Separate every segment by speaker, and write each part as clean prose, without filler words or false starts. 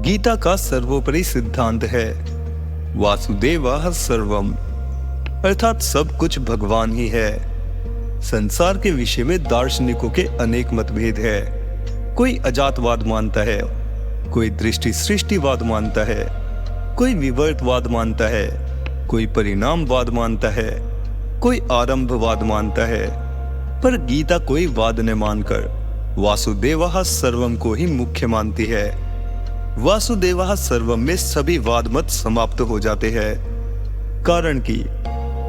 Speaker 1: गीता का सर्वोपरि सिद्धांत है वासुदेवः सर्वम, अर्थात सब कुछ भगवान ही है। संसार के विषय में दार्शनिकों के अनेक मतभेद है। कोई अजातवाद मानता है, कोई दृष्टि सृष्टिवाद मानता है, कोई विवर्तवाद मानता है, कोई परिणामवाद मानता है, कोई आरंभवाद मानता है। पर गीता कोई वाद न मानकर वासुदेवः सर्वम को ही मुख्य मानती है। वासुदेवः सर्वम में सभी वाद मत समाप्त हो जाते हैं, कारण कि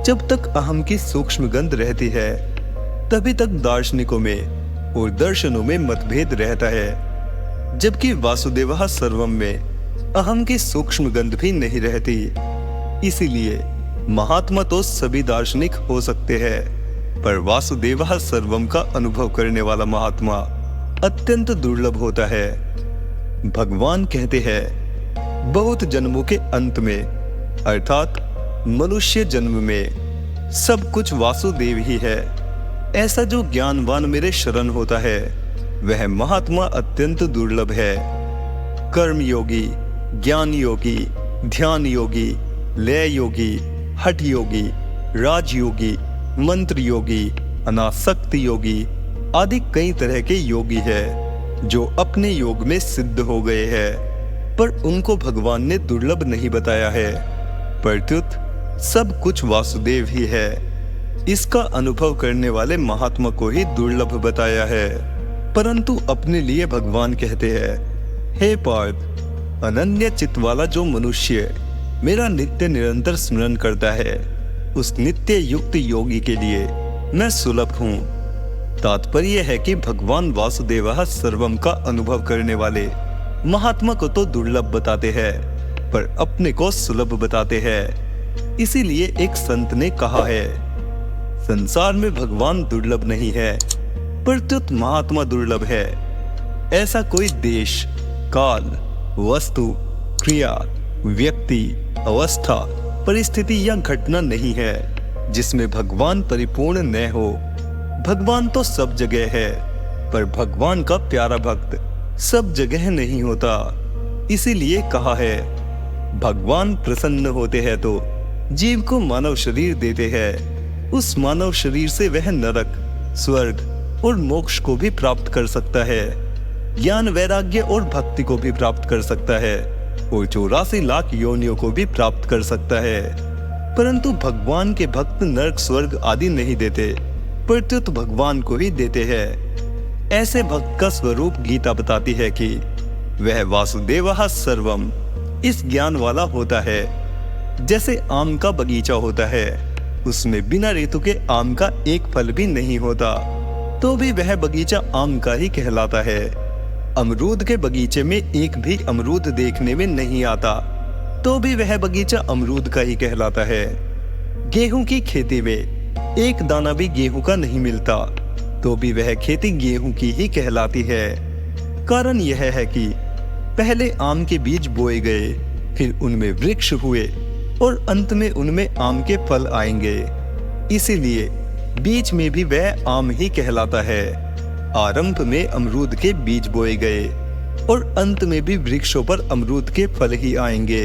Speaker 1: जब तक अहम की सूक्ष्म गंध रहती है तभी तक दार्शनिकों में और दर्शनों में मतभेद रहता है, जबकि वासुदेवः सर्वम में अहम की सूक्ष्म गंध भी नहीं रहती। इसीलिए महात्मा तो सभी दार्शनिक हो सकते हैं, पर वासुदेवः सर्वम का अनुभव करने वाला महात्मा अत्यंत दुर्लभ होता है। भगवान कहते हैं, बहुत जन्मों के अंत में अर्थात मनुष्य जन्म में सब कुछ वासुदेव ही है। ऐसा जो ज्ञानवान मेरे शरण होता है वह महात्मा अत्यंत दुर्लभ है। कर्म योगी, ज्ञान योगी, ध्यान योगी, लय योगी, हठ योगी, राजयोगी, मंत्र योगी, अनासक्त योगी आदि कई तरह के योगी है जो अपने योग में सिद्ध हो गए हैं, पर उनको भगवान ने दुर्लभ नहीं बताया है। प्रत्युत सब कुछ वासुदेव ही है। इसका अनुभव करने वाले महात्मा को ही दुर्लभ बताया है। परंतु अपने लिए भगवान कहते हैं, हे पार्थ, अनन्य चित्त वाला जो मनुष्य मेरा नित्य निरंतर स्मरण करता है उस नित्य युक्त योगी के लिए मैं सुलभ हूँ। तात्पर्य है कि भगवान वासुदेवः सर्वम का अनुभव करने वाले महात्मा को तो दुर्लभ बताते हैं पर अपने को सुलभ बताते हैं। इसीलिए एक संत ने कहा है, संसार में भगवान दुर्लभ नहीं है प्रत्युत महात्मा दुर्लभ है। ऐसा कोई देश, काल, वस्तु, क्रिया, व्यक्ति, अवस्था, परिस्थिति या घटना नहीं है जिसमें भगवान परिपूर्ण न हो। भगवान तो सब जगह है, पर भगवान का प्यारा भक्त सब जगह नहीं होता। इसीलिए कहा है, भगवान प्रसन्न होते हैं तो जीव को मानव शरीर देते हैं। उस मानव शरीर से वह नरक, स्वर्ग और मोक्ष को भी प्राप्त कर सकता है, ज्ञान, वैराग्य और भक्ति को भी प्राप्त कर सकता है और 84 लाख योनियों को भी प्राप्त कर सकता है। परंतु भगवान के भक्त नरक, स्वर्ग आदि नहीं देते, प्रत्युत भगवान को ही देते हैं। ऐसे भक्त का स्वरूप गीता बताती है कि वह वासुदेवः सर्वम इस ज्ञान वाला होता है। जैसे आम का बगीचा होता है, उसमें बिना ऋतु के आम का एक फल भी नहीं होता, तो भी वह बगीचा आम का ही कहलाता है। अमरूद के बगीचे में एक भी अमरूद देखने में नहीं आता, तो भी वह बगीचा अमरूद का ही कहलाता है। गेहूं की खेती में एक दाना भी गेहूं का नहीं मिलता, तो भी वह खेती गेहूं की ही कहलाती है। कारण यह है कि पहले आम के बीज बोए गए, फिर उनमें वृक्ष हुए और अंत में उनमें आम के फल आएंगे। इसीलिए बीच में भी वह आम ही कहलाता है। आरंभ में अमरूद के बीज बोए गए और अंत में भी वृक्षों पर अमरूद के फल ही आएंगे।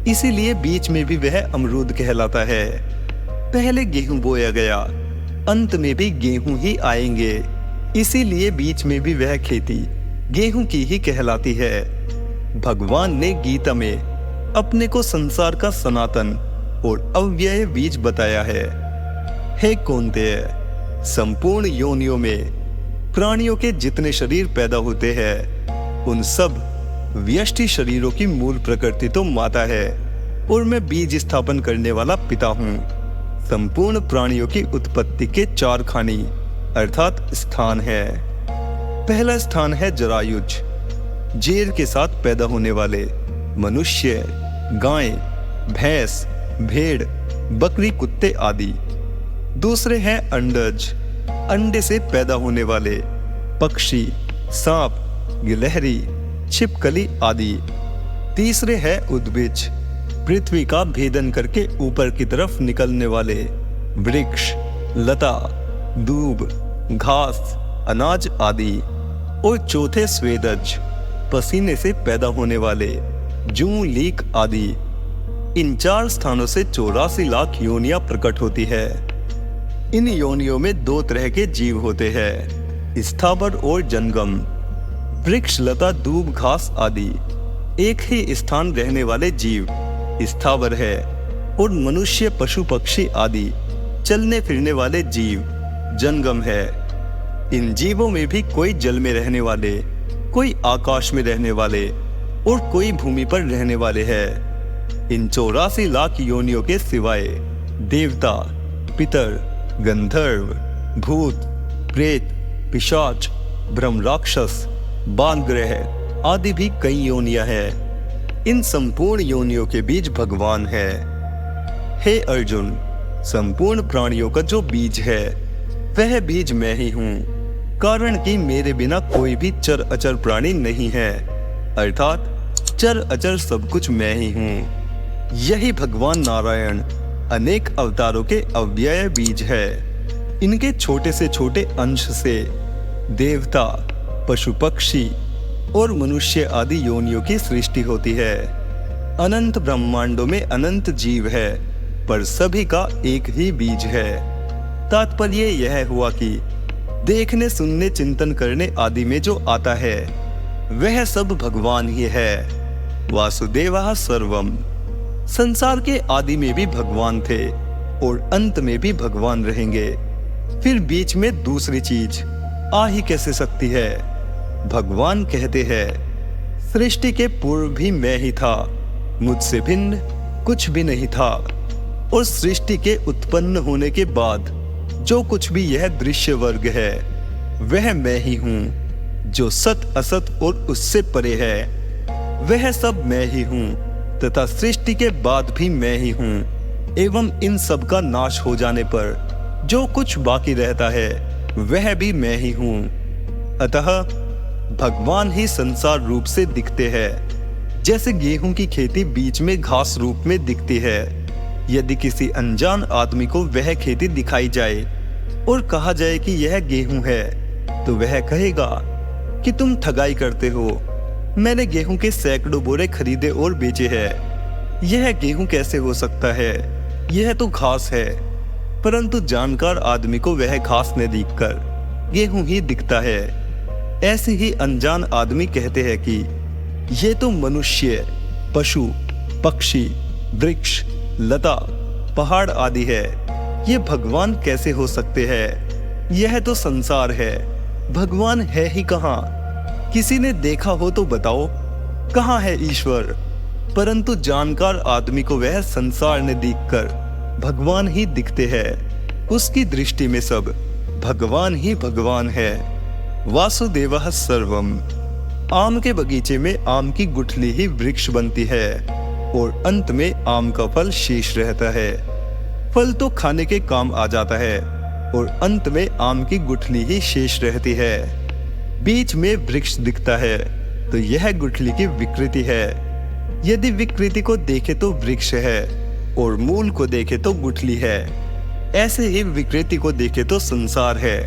Speaker 1: इसीलिए बीच में भी वह अमरूद कहलाता है। पहले गेहूं बोया गया, अंत में भी गेहूं ही आएंगे। इसीलिए बीच में भी वह खेती गेहूं की ही कहलाती है। भगवान ने गीता में अपने को संसार का सनातन और अव्यय बीज बताया है। हे कौन्तेय, संपूर्ण योनियों में प्राणियों के जितने शरीर पैदा होते हैं उन सब व्यष्टि शरीरों की मूल प्रकृति तो माता है और मैं बीज स्थापन करने वाला पिता हूँ। संपूर्ण प्राणियों की उत्पत्ति के 4 खानी अर्थात स्थान है। पहला स्थान है जरायुज, जेर के साथ पैदा होने वाले मनुष्य, गाय, भैंस, भेड़, बकरी, कुत्ते आदि। दूसरे हैं अंडज, अंडे से पैदा होने वाले पक्षी, सांप, गिलहरी, छिपकली आदि। तीसरे हैं उद्भिज, पृथ्वी का भेदन करके ऊपर की तरफ निकलने वाले वृक्ष, लता, दूब, घास, अनाज आदि। और चौथे स्वेदज, पसीने से पैदा होने वाले जूं, लीक आदि। इन 4 स्थानों से 84 लाख योनियां प्रकट होती है। इन योनियों में 2 तरह के जीव होते हैं, स्थावर और जंगम। वृक्ष, लता, दूब, घास आदि एक ही स्थान रहने वाले जीव स्थावर है, और मनुष्य, पशु, पक्षी आदि चलने फिरने वाले जीव जंगम है। इन जीवों में भी कोई जल में रहने वाले, कोई आकाश में रहने वाले और कोई भूमि पर रहने वाले हैं। इन 84 लाख योनियों के सिवाय देवता, पितर, गंधर्व, भूत, प्रेत, पिशाच, ब्रह्म, राक्षस, बाल ग्रह आदि भी कई योनियां हैं। इन संपूर्ण योनियों के बीच भगवान है। हे अर्जुन, संपूर्ण प्राणियों का जो बीज है वह बीज मैं ही हूँ, कारण कि मेरे बिना कोई भी चर अचर प्राणी नहीं है, अर्थात चर अचर सब कुछ मैं ही हूँ। यही भगवान नारायण अनेक अवतारों के अव्यय बीज है। इनके छोटे से छोटे अंश से देवता, पशु, पक्षी और मनुष्य आदि योनियों की सृष्टि होती है। अनंत ब्रह्मांडों में अनंत जीव है, पर सभी का एक ही बीज है। तात्पर्य यह हुआ कि देखने, सुनने, चिंतन करने आदि में जो आता है वह सब भगवान ही है। वासुदेवः सर्वम। संसार के आदि में भी भगवान थे और अंत में भी भगवान रहेंगे। फिर बीच में दूसरी चीज आ ही कैसे सकती है? भगवान कहते हैं, सृष्टि के पूर्व भी मैं ही था, मुझसे भिन्न कुछ भी नहीं था, और सृष्टि के उत्पन्न होने के बाद जो कुछ भी यह दृश्य वर्ग है वह मैं ही हूँ। जो सत, असत और उससे परे है वह सब मैं ही हूँ, तथा सृष्टि के बाद भी मैं ही हूँ। एवं इन सब का नाश हो जाने पर जो कुछ बाकी रहता है वह भी मैं ही हूँ। अतः भगवान ही संसार रूप से दिखते हैं, जैसे गेहूं की खेती बीच में घास रूप में दिखती है। यदि किसी अनजान आदमी को वह खेती दिखाई जाए और कहा जाए कि यह गेहूं है, तो वह कहेगा कि तुम ठगाई करते हो, मैंने गेहूं के सैकड़ों बोरे खरीदे और बेचे हैं। यह गेहूं कैसे हो सकता है? यह तो घास है। परंतु जानकार आदमी को वह घास न दिखकर गेहूं ही दिखता है। ऐसे ही अनजान आदमी कहते हैं कि ये तो मनुष्य, पशु, पक्षी, वृक्ष, लता, पहाड़ आदि है, ये भगवान कैसे हो सकते हैं? यह तो संसार है, भगवान है ही कहाँ? किसी ने देखा हो तो बताओ, कहाँ है ईश्वर? परंतु जानकार आदमी को वह संसार ने देखकर भगवान ही दिखते हैं। उसकी दृष्टि में सब भगवान ही भगवान है। वासुदेवः सर्वम। आम के बगीचे में आम की गुठली ही वृक्ष बनती है और अंत में आम का फल शेष रहता है। फल तो खाने के काम आ जाता है और अंत में आम की गुठली ही शेष रहती है। बीच में वृक्ष दिखता है तो यह गुठली की विकृति है। यदि विकृति को देखे तो वृक्ष है और मूल को देखे तो गुठली है। ऐसे ही विकृति को देखे तो संसार है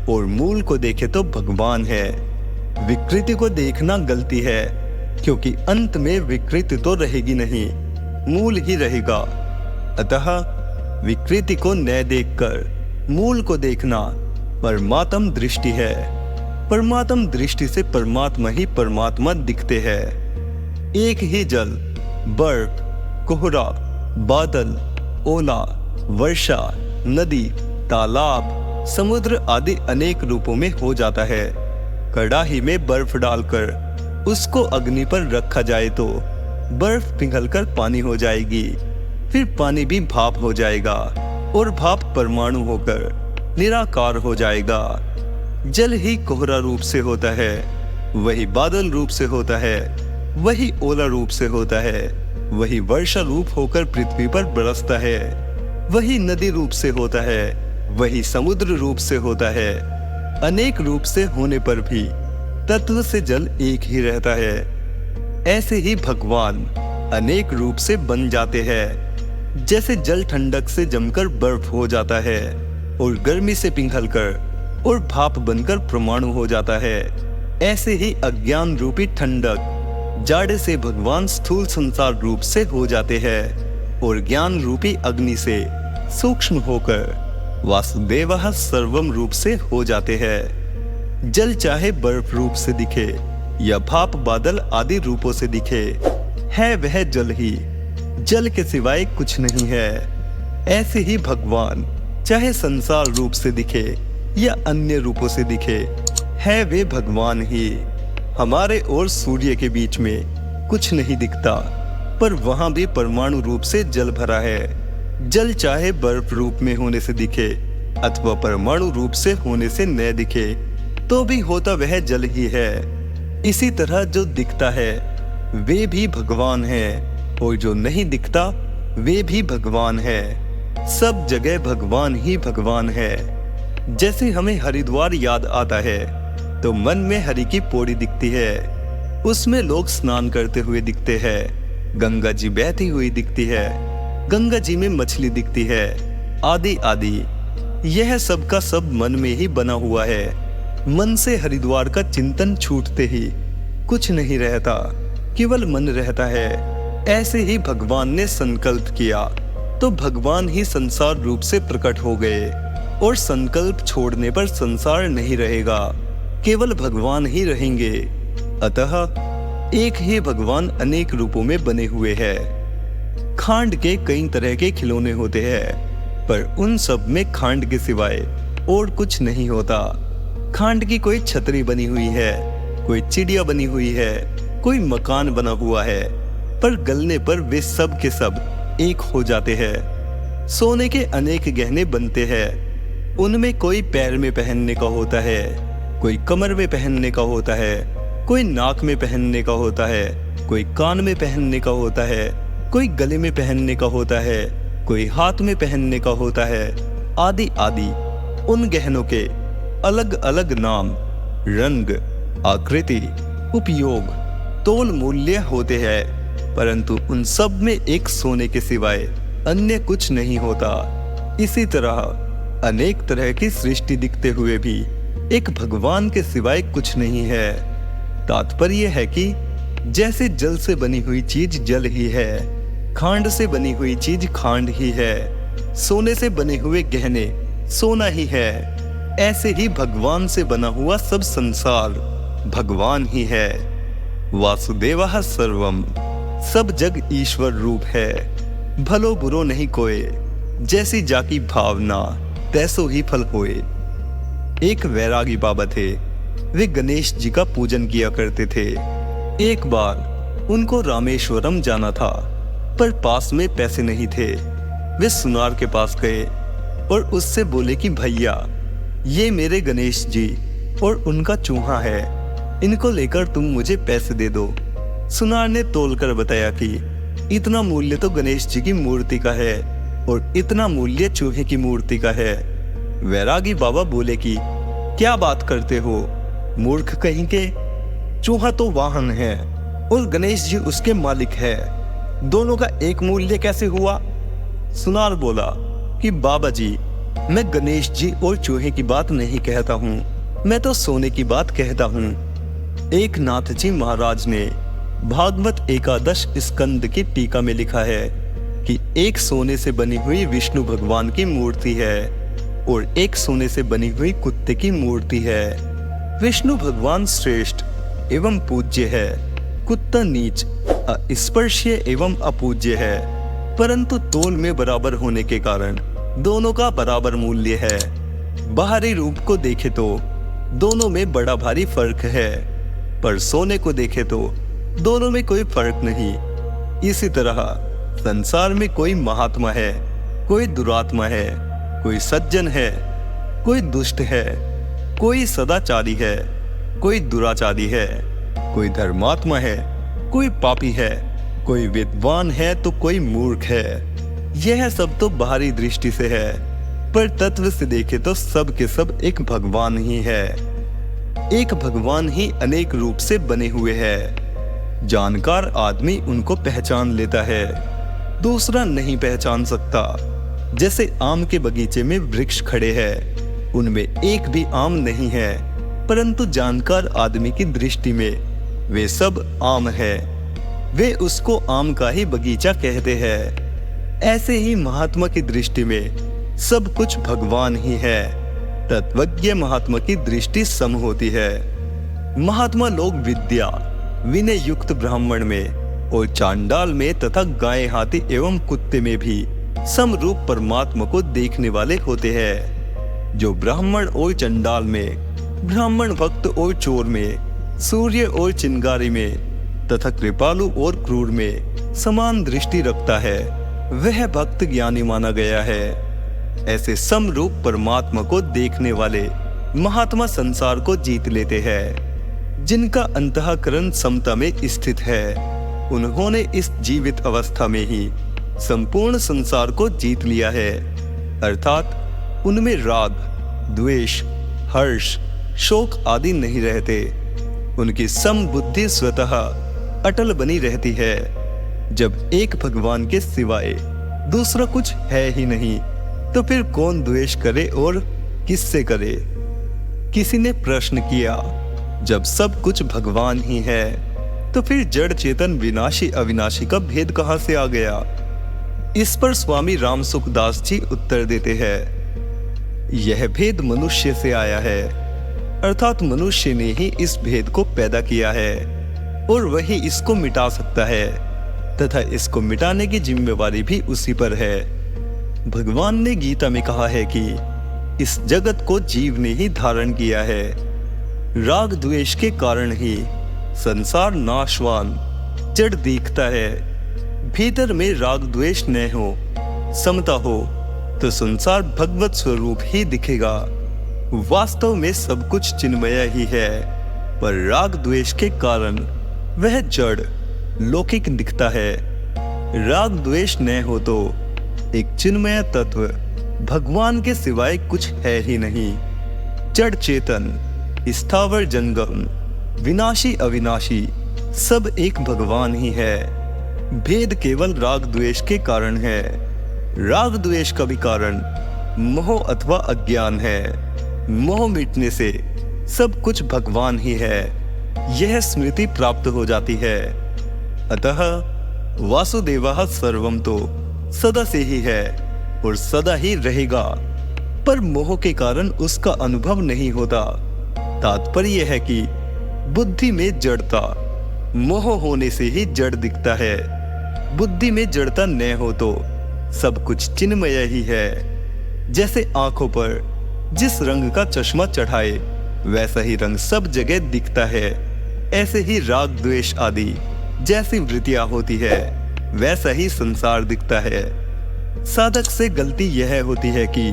Speaker 1: और मूल को देखे तो भगवान है। विकृति को देखना गलती है, क्योंकि अंत में विकृति तो रहेगी नहीं, मूल ही रहेगा। अतः विकृति को न देखकर मूल को देखना परमात्म दृष्टि है। परमात्म दृष्टि से परमात्मा ही परमात्मा दिखते हैं। एक ही जल, बर्फ, कोहरा, बादल, ओला, वर्षा, नदी, तालाब, समुद्र आदि अनेक रूपों में हो जाता है। कड़ाही में बर्फ डालकर उसको अग्नि पर रखा जाए तो बर्फ पिघलकर पानी हो जाएगी, फिर पानी भी भाप हो जाएगा और भाप परमाणु होकर निराकार हो जाएगा। जल ही कोहरा रूप से होता है, वही बादल रूप से होता है, वही ओला रूप से होता है, वही वर्षा रूप होकर पृथ्वी पर बरसता है, वही नदी रूप से होता है, वही समुद्र रूप से होता है। अनेक रूप से होने पर भी तत्व से जल एक ही रहता है। ऐसे ही भगवान अनेक रूप से बन जाते हैं। जैसे जल ठंडक से जमकर बर्फ हो जाता है और गर्मी से पिघलकर और भाप बनकर परमाणु हो जाता है, ऐसे ही अज्ञान रूपी ठंडक जाड़े से भगवान स्थूल संसार रूप से हो जाते हैं और ज्ञान रूपी अग्नि से सूक्ष्म होकर वासुदेवः सर्वम रूप से हो जाते हैं। जल चाहे बर्फ रूप से दिखे या भाप बादल आदि रूपों से दिखे, है वह जल ही, जल के सिवाय कुछ नहीं है। ऐसे ही भगवान चाहे संसार रूप से दिखे या अन्य रूपों से दिखे, है वे भगवान ही। हमारे और सूर्य के बीच में कुछ नहीं दिखता, पर वहां भी परमाणु रूप से जल भरा है। जल चाहे बर्फ रूप में होने से दिखे अथवा परमाणु रूप से होने से न दिखे, तो भी होता वह जल ही है। इसी तरह जो दिखता है वे भी भगवान है, और जो नहीं दिखता वे भी भगवान है। सब जगह भगवान ही भगवान है। जैसे हमें हरिद्वार याद आता है तो मन में हरि की पौड़ी दिखती है, उसमें लोग स्नान करते हुए दिखते हैं, गंगा जी बहती हुई दिखती है, गंगा जी में मछली दिखती है, आदि आदि। यह सब का सब मन में ही बना हुआ है। मन से हरिद्वार का चिंतन छूटते ही कुछ नहीं रहता, केवल मन रहता है। ऐसे ही भगवान ने संकल्प किया तो भगवान ही संसार रूप से प्रकट हो गए, और संकल्प छोड़ने पर संसार नहीं रहेगा, केवल भगवान ही रहेंगे। अतः एक ही भगवान अनेक रूपों में बने हुए हैं। खांड के कई तरह के खिलौने होते हैं, पर उन सब में खांड के सिवाय और कुछ नहीं होता। खांड की कोई छतरी बनी हुई है, कोई चिड़िया बनी हुई है, कोई मकान बना हुआ है, पर गलने पर वे सब के सब एक हो जाते हैं। सोने के अनेक गहने बनते हैं, उनमें कोई पैर में पहनने का होता है, कोई कमर में पहनने का होता है, कोई नाक में पहनने का होता है, कोई कान में पहनने का होता है, कोई गले में पहनने का होता है, कोई हाथ में पहनने का होता है, आदि आदि। उन गहनों के अलग अलग नाम, रंग, आकृति, उपयोग, तोल मूल्य होते हैं, परंतु उन सब में एक सोने के सिवाय अन्य कुछ नहीं होता। इसी तरह अनेक तरह की सृष्टि दिखते हुए भी एक भगवान के सिवाय कुछ नहीं है। तात्पर्य है कि जैसे जल से बनी हुई चीज जल ही है, खांड से बनी हुई चीज खांड ही है, सोने से बने हुए गहने सोना ही है, ऐसे ही भगवान से बना हुआ सब संसार भगवान ही है। वासुदेवः सर्वम, सब जग ईश्वर रूप है। भलो बुरो नहीं कोय, जैसी जाकी भावना तैसो ही फल होए। एक वैरागी बाबा थे, वे गणेश जी का पूजन किया करते थे। एक बार उनको रामेश्वरम जाना था, पर पास में पैसे नहीं थे। वे सुनार के पास गए और उससे बोले कि भैया, ये मेरे गणेश जी और उनका चूहा है, इनको लेकर तुम मुझे पैसे दे दो। सुनार ने तोलकर बताया कि इतना मूल्य तो गणेश जी की मूर्ति का है और इतना मूल्य चूहे की मूर्ति का है। वैरागी बाबा बोले कि क्या बात करते हो मूर्ख कहीं के, चूहा तो वाहन है और गणेश जी उसके मालिक है, दोनों का एक मूल्य कैसे हुआ? सुनार बोला कि बाबा जी, मैं गणेश जी और चूहे की बात नहीं कहता हूँ, मैं तो सोने की बात कहता हूँ। एक नाथ जी महाराज ने भागवत एकादश स्कंद की टीका में लिखा है कि एक सोने से बनी हुई विष्णु भगवान की मूर्ति है और एक सोने से बनी हुई कुत्ते की मूर्ति है। विष्णु भगवान श्रेष्ठ एवं पूज्य है, कुत्ता नीच, अस्पर्शीय एवं अपूज्य है, परंतु तोल में बराबर होने के कारण दोनों का बराबर मूल्य है। बाहरी रूप को देखे तो दोनों में बड़ा भारी फर्क है, पर सोने को देखे तो दोनों में कोई फर्क नहीं। इसी तरह संसार में कोई महात्मा है, कोई दुरात्मा है, कोई सज्जन है, कोई दुष्ट है, कोई सदाचारी है, कोई दुराचारी है, कोई धर्मात्मा है, कोई पापी है, कोई विद्वान है तो कोई मूर्ख है। यह सब तो बाहरी दृष्टि से है, पर तत्व से देखे तो सब के सब एक भगवान ही है। एक भगवान ही अनेक रूप से बने हुए हैं। जानकार आदमी उनको पहचान लेता है, दूसरा नहीं पहचान सकता। जैसे आम के बगीचे में वृक्ष खड़े हैं, उनमें एक भी आम नहीं है, परंतु जानकार आदमी की दृष्टि में वे सब आम है। वे उसको आम का ही बगीचा कहते हैं। ऐसे ही महात्मा की दृष्टि में सब कुछ भगवान ही है। तत्वज्ञ महात्मा की दृष्टि सम होती है। महात्मा लोग विद्या विनय युक्त ब्राह्मण में और चांडाल में तथा गाय हाथी एवं कुत्ते में भी समरूप परमात्मा को देखने वाले होते हैं। जो ब्राह्मण और चंडाल में, ब्राह्मण भक्त और चोर में, सूर्य और चिंगारी में तथा कृपालु और क्रूर में समान दृष्टि रखता है, वह भक्त ज्ञानी माना गया है। ऐसे समरूप परमात्मा को देखने वाले महात्मा संसार को जीत लेते हैं। जिनका अंतःकरण समता में स्थित है, उन्होंने इस जीवित अवस्था में ही संपूर्ण संसार को जीत लिया है। अर्थात उनमें राग, द्वेष, हर्ष, शोक आदि नहीं रहते। उनकी समबुद्धि स्वतः अटल बनी रहती है। जब एक भगवान के सिवाय दूसरा कुछ है ही नहीं, तो फिर कौन द्वेष करे और किससे करे? किसी ने प्रश्न किया, जब सब कुछ भगवान ही है, तो फिर जड़ चेतन विनाशी अविनाशी का भेद कहां से आ गया? इस पर स्वामी राम सुखदास जी उत्तर देते हैं, यह भेद मनुष्य से आया है। अर्थात मनुष्य ने ही इस भेद को पैदा किया है और वही इसको मिटा सकता है तथा इसको मिटाने की जिम्मेवारी भी उसी पर है। भगवान ने गीता में कहा है कि इस जगत को जीव ने ही धारण किया है। राग द्वेष के कारण ही संसार नाशवान जड़ दिखता है। भीतर में राग द्वेष न हो, समता हो, तो संसार भगवत स्वरूप ही दिखेगा। वास्तव में सब कुछ चिन्मय ही है, पर राग द्वेष के कारण वह जड़ लौकिक दिखता है। राग द्वेष न हो तो एक चिन्मय तत्व भगवान के सिवाय कुछ है ही नहीं। जड़ चेतन, स्थावर जंगम, विनाशी अविनाशी सब एक भगवान ही है। भेद केवल राग द्वेष के कारण है। राग द्वेष का भी कारण मोह अथवा अज्ञान है। मोह मिटने से सब कुछ भगवान ही है, यह स्मृति प्राप्त हो जाती है। अतः वासुदेवः सर्वम तो सदा से ही है और सदा ही रहेगा, पर मोह के कारण उसका अनुभव नहीं होता। तात्पर्य है कि बुद्धि में जड़ता, मोह होने से ही जड़ दिखता है। बुद्धि में जड़ता न हो तो सब कुछ चिन्मय ही है। जैसे आंखों पर जिस रंग का चश्मा चढ़ाए वैसा ही रंग सब जगह दिखता है, ऐसे ही राग द्वेष आदि जैसी वृत्तियां होती है वैसा ही संसार दिखता है। साधक से गलती यह होती है कि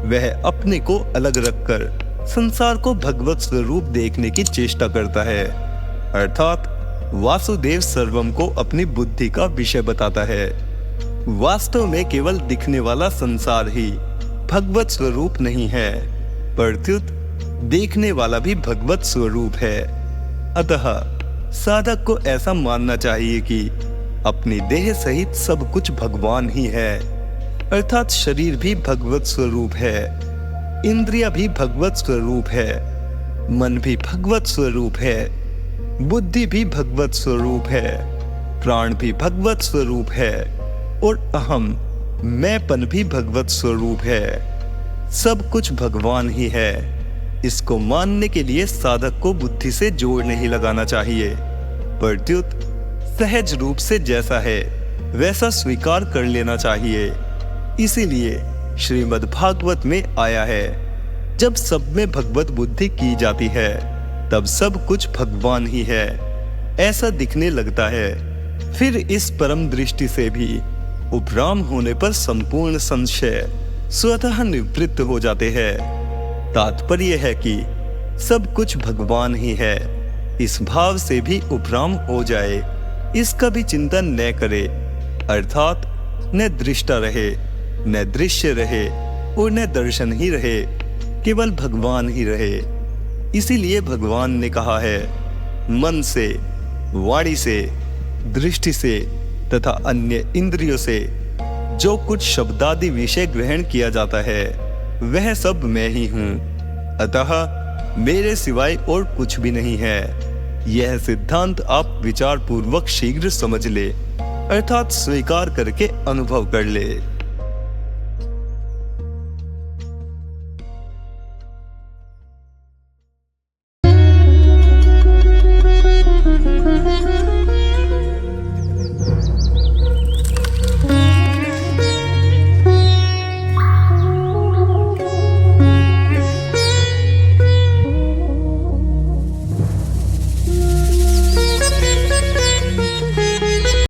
Speaker 1: वह अपने को अलग रखकर संसार को भगवत स्वरूप देखने की चेष्टा करता है, अर्थात वासुदेव सर्वम को अपनी बुद्धि का विषय बताता है। वास्तव में केवल दिखने वाला संसार ही भगवत स्वरूप नहीं है, प्रत्युत देखने वाला भी भगवत स्वरूप है। अतः साधक को ऐसा मानना चाहिए कि अपनी देह सहित सब कुछ भगवान ही है, अर्थात शरीर भी भगवत स्वरूप है, इंद्रिया भी भगवत स्वरूप है, मन भी भगवत स्वरूप है, बुद्धि भी भगवत स्वरूप है, प्राण भी भगवत स्वरूप है और अहम मैंपन भी भगवत स्वरूप है। सब कुछ भगवान ही है। इसको मानने के लिए साधक को बुद्धि से जोड़ नहीं लगाना चाहिए, प्रत्युत सहज रूप से जैसा है वैसा स्वीकार कर लेना चाहिए। इसीलिए श्रीमद् भागवत में आया है, जब सब में भगवत बुद्धि की जाती है तब सब कुछ भगवान ही है, ऐसा दिखने लगता है। फिर इस परम दृष्टि से भी उपराम होने पर संपूर्ण संशय स्वतः निवृत्त हो जाते हैं। तात्पर्य है कि सब कुछ भगवान ही है, इस भाव से भी उपराम हो जाए, इसका भी चिंतन न करे, अर्थात न दृष्टा रहे, न दृश्य रहे और न दर्शन ही रहे, केवल भगवान ही रहे। इसीलिए भगवान ने कहा है, मन से, वाणी से, दृष्टि से तथा अन्य इंद्रियों से जो कुछ शब्दादि विषय ग्रहण किया जाता है वह सब मैं ही हूँ। अतः मेरे सिवाय और कुछ भी नहीं है। यह सिद्धांत आप विचार पूर्वक शीघ्र समझ ले, अर्थात स्वीकार करके अनुभव कर ले।